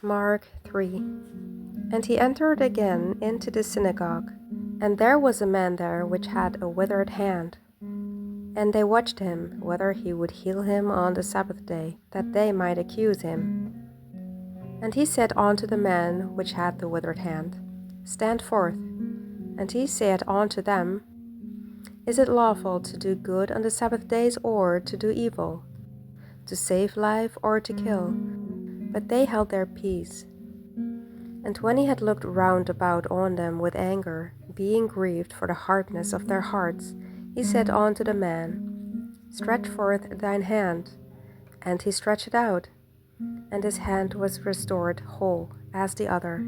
Mark 3. And he entered again into the synagogue, and there was a man there which had a withered hand. And they watched him, whether he would heal him on the Sabbath day, that they might accuse him. And he said unto the man which had the withered hand, Stand forth. And he said unto them, Is it lawful to do good on the Sabbath days, or to do evil? To save life, or to kill? But they held their peace. And when he had looked round about on them with anger, being grieved for the hardness of their hearts, he said unto the man, Stretch forth thine hand. And he stretched it out, and his hand was restored whole as the other.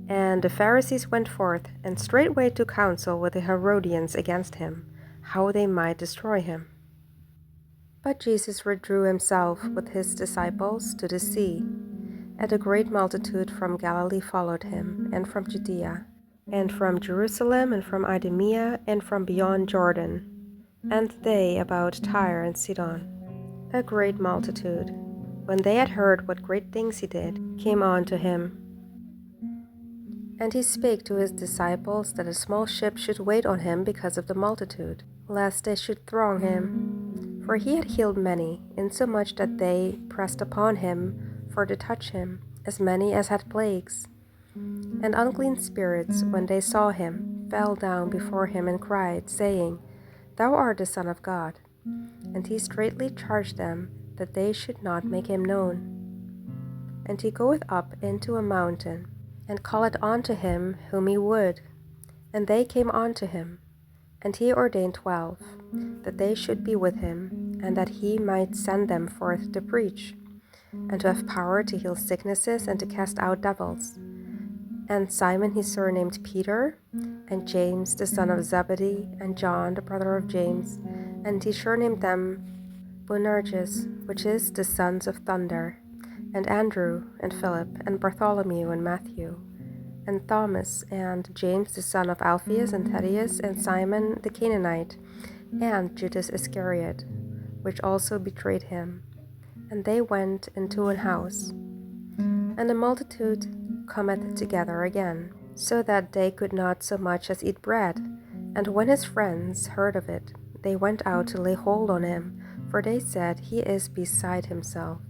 And the Pharisees went forth, and straightway took counsel with the Herodians against him, how they might destroy him. But Jesus withdrew himself with his disciples to the sea. And a great multitude from Galilee followed him, and from Judea, and from Jerusalem, and from Idumea, and from beyond Jordan, and they about Tyre and Sidon. A great multitude, when they had heard what great things he did, came unto him. And he spake to his disciples that a small ship should wait on him because of the multitude, lest they should throng him. For he had healed many, insomuch that they pressed upon him for to touch him, as many as had plagues. And unclean spirits, when they saw him, fell down before him and cried, saying, Thou art the Son of God. And he straitly charged them that they should not make him known. And he goeth up into a mountain, and calleth unto him whom he would. And they came unto him. And he ordained 12, that they should be with him, and that he might send them forth to preach, and to have power to heal sicknesses and to cast out devils. And Simon he surnamed Peter, and James the son of Zebedee, and John the brother of James, and he surnamed them Boanerges, which is the sons of thunder, and Andrew, and Philip, and Bartholomew, and Matthew, and Thomas, and James the son of Alphaeus, and Thaddeus, and Simon the Canaanite, and Judas Iscariot, which also betrayed him. And they went into an house. And the multitude cometh together again, so that they could not so much as eat bread. And when his friends heard of it, they went out to lay hold on him, for they said, He is beside himself.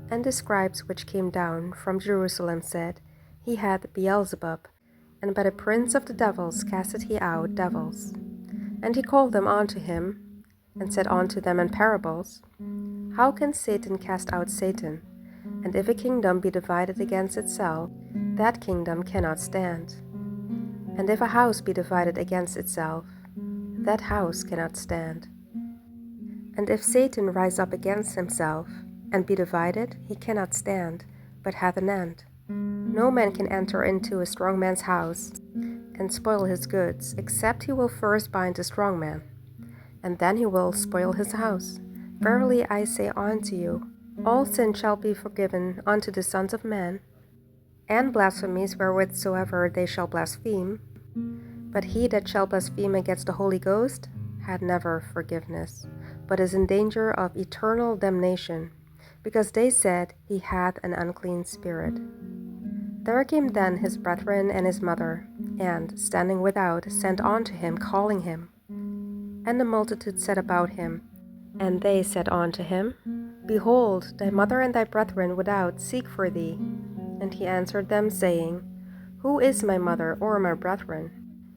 And the scribes which came down from Jerusalem said, He hath Beelzebub, and by the prince of the devils casteth he out devils. And he called them unto him, and said unto them in parables, How can Satan cast out Satan? And if a kingdom be divided against itself, that kingdom cannot stand. And if a house be divided against itself, that house cannot stand. And if Satan rise up against himself, and be divided, he cannot stand, but hath an end. No man can enter into a strong man's house, and spoil his goods, except he will first bind the strong man, and then he will spoil his house. Verily I say unto you, all sin shall be forgiven unto the sons of men, and blasphemies wherewithsoever they shall blaspheme. But he that shall blaspheme against the Holy Ghost had never forgiveness, but is in danger of eternal damnation, because they said he hath an unclean spirit. There came then his brethren and his mother, and, standing without, sent unto him, calling him. And the multitude sat about him, and they said unto him, Behold, thy mother and thy brethren without seek for thee. And he answered them, saying, Who is my mother or my brethren?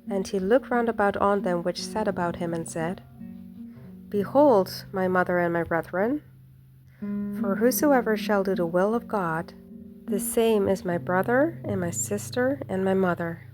And he looked round about on them which sat about him, and said, Behold, my mother and my brethren. For whosoever shall do the will of God, the same is my brother, and my sister, and my mother.